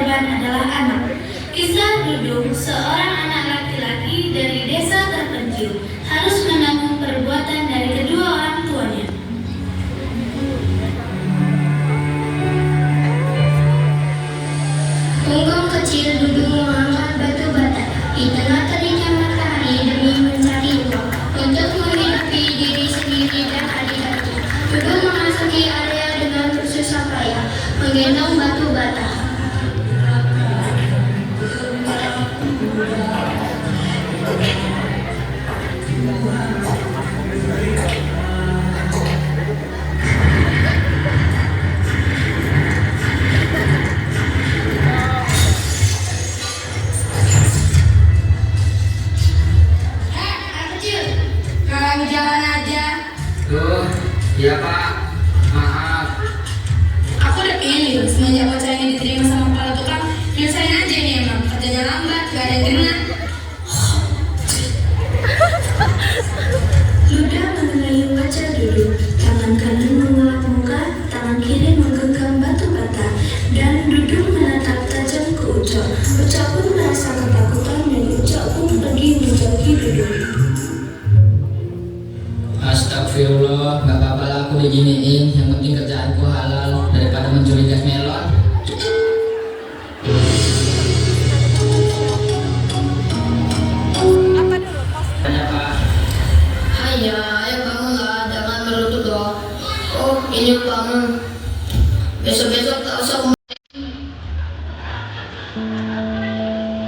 korban adalah anak. Kisah Dudung, seorang anak laki-laki dari desa terpencil, harus menanggung perbuatan dari kedua orang tuanya. Gonggong kecil Dudung mengangkat batu bata di tengah teriknya matahari demi mencari uang untuk menghidupi diri sendiri dan adik-adik. Dudung memasuki area dengan susah payah menggendong batu bata. Jalan aja. Tuh, iya Pak. Maaf. Aku udah pilih semenjak wacaranya diterima sama kepala tukang. Nyelesain aja nih emang. Kerjanya lambat, gak ada yang terima. Ludah mengenai wajah Dudung, tangan kanan mengelap muka, tangan kiri menggenggam batu bata, dan Dudung menatap tajam ke Ucok. Ucok pun merasa ketakutan dan Ucok pun pergi menjauhi Dudung. Astagfirullah, gak apa-apa lah aku diginiin. Yang penting kerjaanku halal daripada mencuri gas melon. Tanya Pak. Ayo bangunlah, jangan merutuk dong. Oh, ini bangun. Besok-besok tak usah.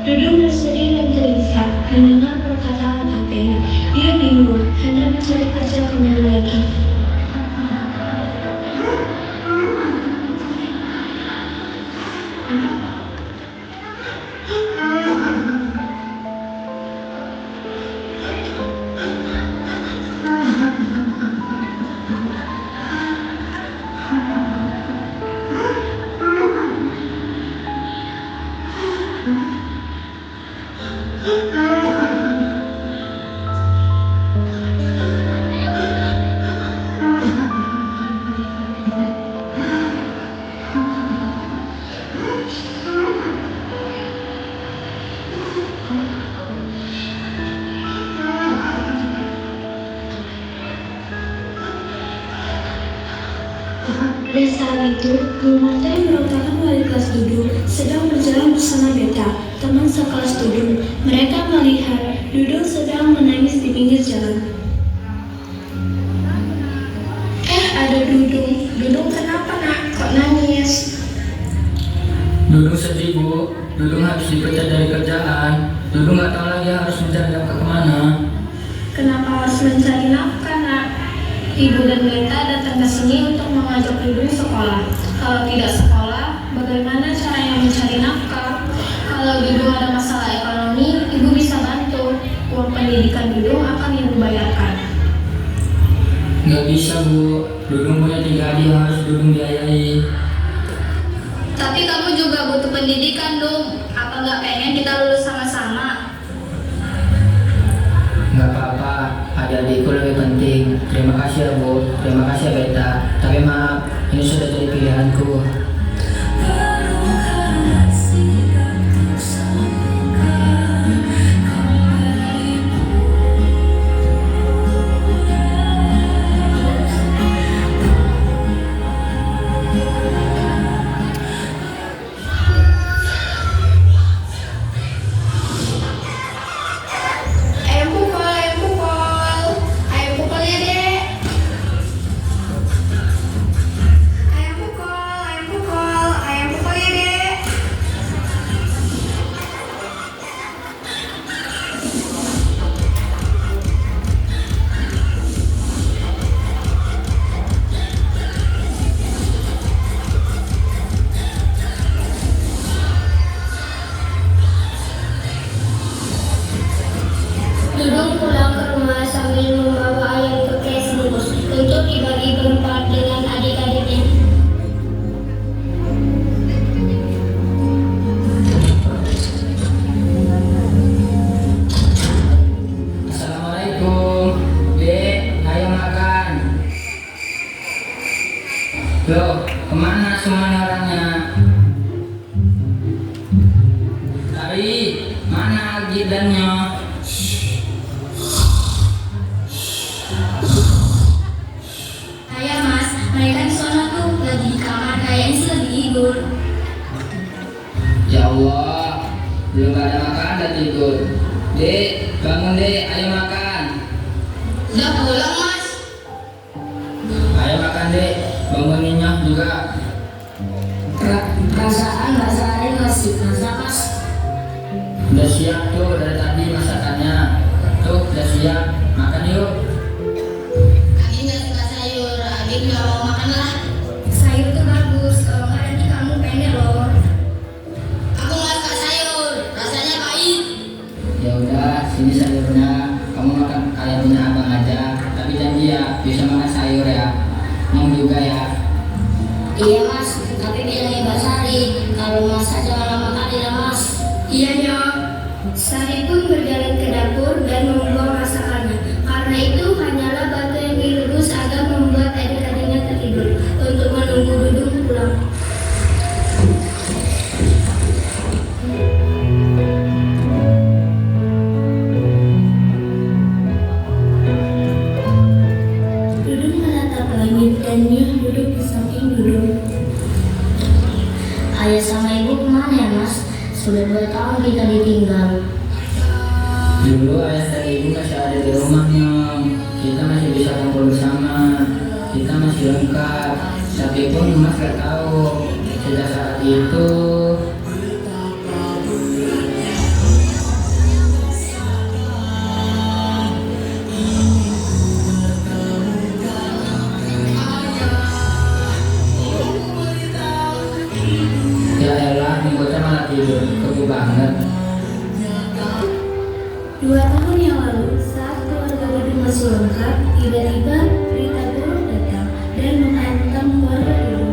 Dudung bersedih dan gelisah mendengar perkataan Apeng. Dia bingung, hendak mencari kerja kemana lagi. Dan saat itu, Mulmata yang merupakan wali kelas Dudung sedang berjalan bersama Beta, teman sekelas Dudung. Mereka melihat Dudung sedang menangis di pinggir jalan. Ada Dudung. Dudung kenapa nak? Kok nangis? Dudung sedih Bu, Dudung habis dipecat dari kerjaan. Dudung gak tahu lagi harus mencari nafkah kemana. Kenapa harus mencari nafkah, nak? Ibu dan Beta datang ke sini untuk mengajak Dudung sekolah. Kalau tidak sekolah, bagaimana caranya mencari nafkah? Kalau Dudung ada masalah ekonomi, Ibu bisa bantu. Uang pendidikan Dudung akan Ibu bayarkan. Gak bisa Bu, Dudung punya 3 adik yang harus Dudung biayai. Tapi kamu juga butuh pendidikan dong. Apa nggak pengen kita lulus sama-sama? Gak apa-apa, adik-adikku lebih penting. Terima kasih ya Bu, terima kasih ya Beta. Tapi maaf, ini sudah jadi pilihanku. Ayam pukul, Adit dan Nyo. Ayah mas, mereka di sana tuh lagi di kamar kayaknya sih lagi tidur. Ya Allah, belum ada makan dan tidur. Dek, bangun dek, ayo makan. Udah pulang mas. Ayo makan dek, bangunin Nyo juga. Perasaan nggak sehari masih masak mas. Udah siap tuh dari tadi masakannya. Tuh udah siap, makan yuk. Adin nggak suka sayur, Adin nggak mau makan lah. Sayur tuh bagus, kalau nggak nanti kamu pendek loh. Aku nggak suka sayur, rasanya pahit. Ya udah, sini sayurnya. Kamu makan kayak punya abang aja. Tapi janji ya, bisa makan sayur ya. Mau juga ya. Iya mas, tapi bilangnya Mbak Sari, kalau masak jangan lama kali lah mas. Iya Nyok. Sari pun berjalan ke dapur dan membuang masakannya. Karena itu hanyalah batu yang direbus agar membuat adik-adiknya tertidur untuk menunggu Dudung pulang. Dudung menatap langit dan Nyok duduk di samping Dudung. Ayah sama ibu kemana ya mas? Sudah 2 tahun kita ditinggal. Dulu ayah dan ibu masih ada di rumahnya. Kita masih bisa kumpul bersama. Kita masih lengkap. Tapi pun Mas gak tahu sejak saat itu ya elah, nih bocah malah tidur. Kebo banget. 2 tahun yang lalu, saat keluarga Dudung masih lengkap, tiba-tiba berita buruk datang dan menghantam keluarga Dudung.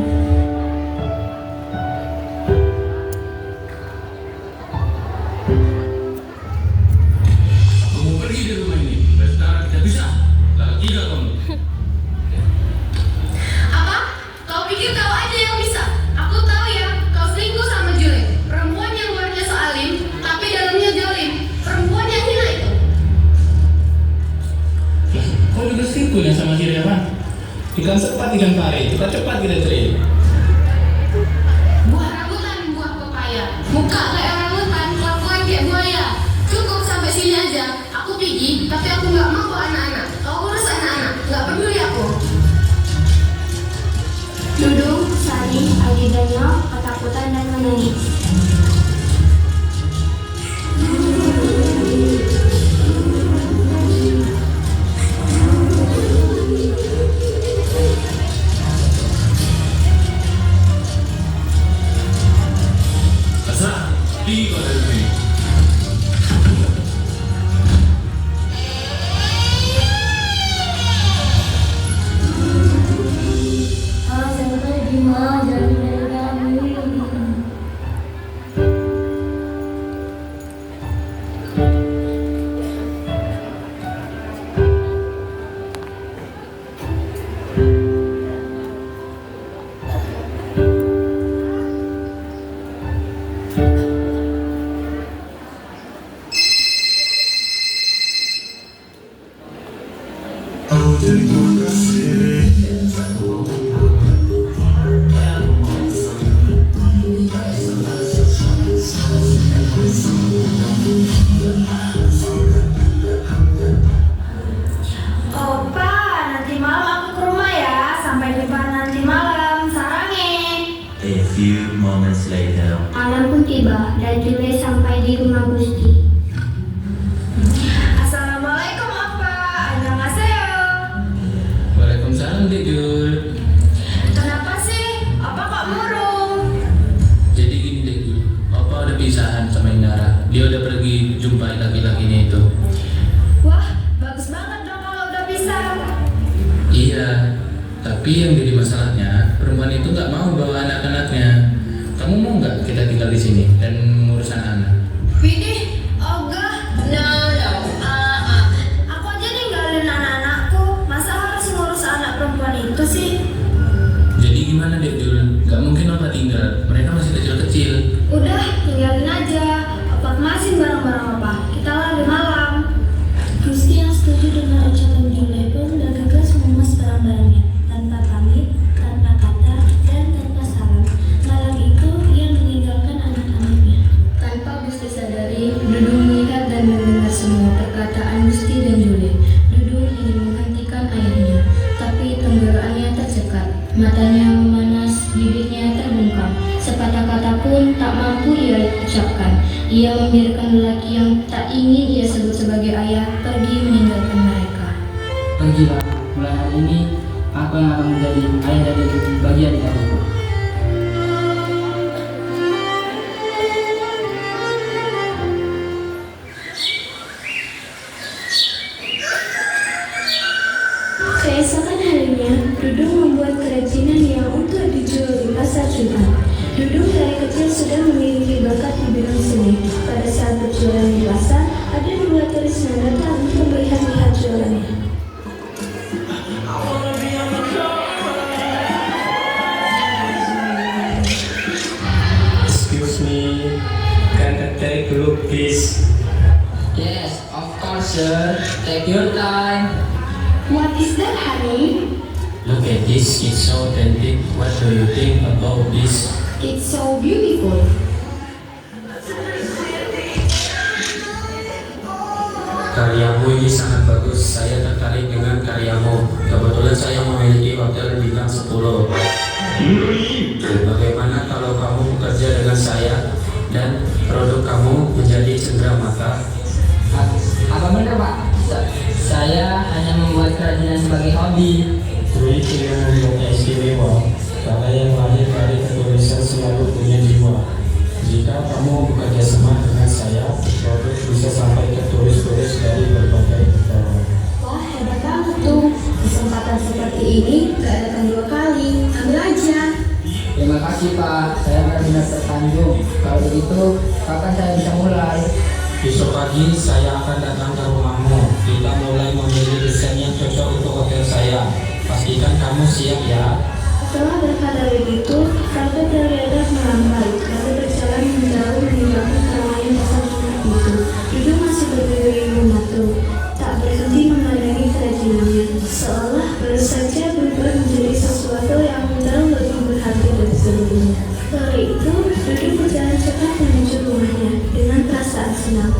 Kamu pergi dari rumah ini. Dan sekarang kita bisa. Lalu 3 kamu. Apa? Kau pikir kau aja yang bisa? Aku tahu ya, kau selingkuh sama Julie. Perempuan yang luarnya so alim, tapi dalamnya jolim. Perempuan yang hina itu. Lah, kau juga selingkuh ya sama si Revan? Ikan cepat ikan pari. Kita cepat kita ceri. Buah rambutan, buah pepaya. Muka kayak rambutan, kelakuan kayak buaya. Cukup sampai sini aja. Aku pergi, tapi aku nggak mau bawa anak-anak. Kau urus anak-anak, nggak peduli aku. Dudung, Sari, Adi dan Nyok ketakutan dan menangis. Asal, pergi kau dari rumah ini. Sampai di mana dari kami? Opa, nanti malam aku ke rumah ya. Sampai jumpa nanti malam. Sarange. A few moments later. Malam pun tiba dan Jule sampai di rumah Gusti. Assalamualaikum Opa. Annyeonghaseyo. Waalaikumsalam, Dek Jul. Kenapa sih? Opa kok murung? Jadi gini, Dek Jul. Opa udah pisahan sama Indara. Dia udah pergi jumpai laki-lakinya itu. Wah, bagus banget dong kalau udah pisah. Iya, tapi yang jadi masalahnya perempuan itu nggak mau bawa anak-anaknya. Kamu mau nggak kita tinggal di sini dan ngurus anak-anak? Widih, ogah. No. Aku aja ninggalin anak-anakku. Masa harus ngurus anak perempuan itu sih? Jadi gimana, Dek Jul? Nggak mungkin Opa tinggal. Mereka masih kecil-kecil. Udah, tinggalin aja. Opa kemasin barang-barang Opa. Kita Ia membiarkan lelaki yang tak ingin ia sebut sebagai ayah pergi meninggalkan mereka. Pergilah, mulai hari ini aku yang akan menjadi ayah dari bagi adik-adikku. Keesokan harinya, Dudung membuat kerajinan yang untuk dijual di pasar Jumat. Dudung dari kecil sudah memiliki bakat di bidang seni. Pada saat berjualan di pasar, ada dua turis yang datang untuk melihat-lihat jualannya. Excuse me, can I take a look, please? Yes, of course, sir. Take your time. What is that, honey? Look at this, it's so authentic. What do you think about this? It's so beautiful. Karyamu ini sangat bagus, saya tertarik dengan karyamu. Kebetulan saya memiliki hotel bintang 10. Bagaimana kalau kamu bekerja dengan saya dan produk kamu menjadi cenderamata? Apa benar, Pak? Saya hanya membuat kerajinan sebagai hobi. Duit yang membuatnya istimewa, karena yang lahir dari ketulisan selalu punya jiwa. Jika kamu bekerja sama dengan saya, produk bisa sampai ke turis-turis dari berbagai negara. Wah, hebat banget tuh. Kesempatan seperti ini gak datang dua kali. Ambil aja. Terima kasih, Pak. Saya benar-benar tersanjung. Kalau begitu, kapan saya bisa mulai? Besok pagi saya akan datang ke rumahmu. Kita mulai memilih desain yang cocok untuk hotel saya. Pastikan kamu siap ya. Setelah berkata begitu, Tante terlihat melambai, lalu berjalan menjauh meninggalkan keramaian pasar Jumat itu. Dudung masih berdiri di rumah tuh, tak berhenti memandangi kerajinannya, seolah baru saja berubah menjadi sesuatu yang jauh lebih berharga dari sebelumnya. Sore itu, Dudung berjalan cepat menuju rumahnya dengan perasaan senang.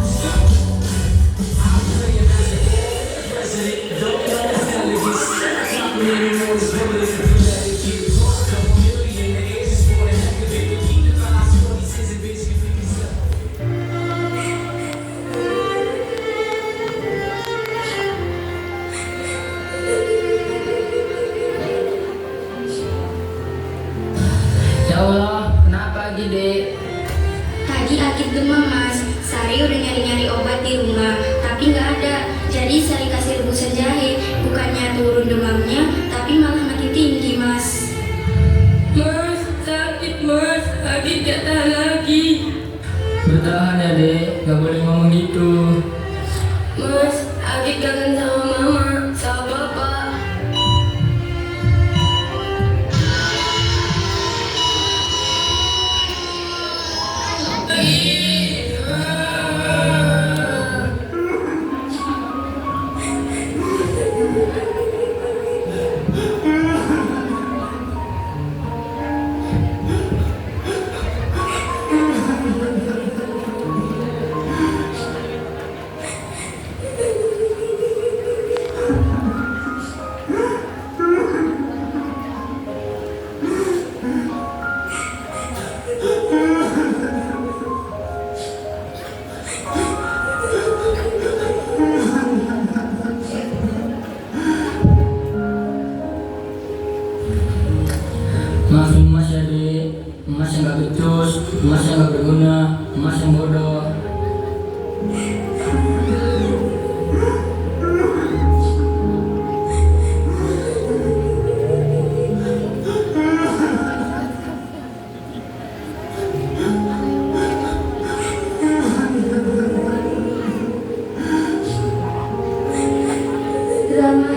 Ya Allah, kenapa lagi, Dek? Tadi Akid demam, Mas. Sari udah nyari-nyari obat di rumah, tapi nggak ada. Jadi Sari kasih rebusan jahe. Bukannya turun demamnya, tapi malah makin tinggi, Mas. Mas, sakit mas, Akid gak tahan lagi. Bertahan ya, Dek. Gak boleh ngomong gitu. Mas, Akid kangen sama mama, sama papa. Maafin Mas ya, Dek. Mas yang gak becus, Mas yang gak berguna, Mas yang bodoh. Drama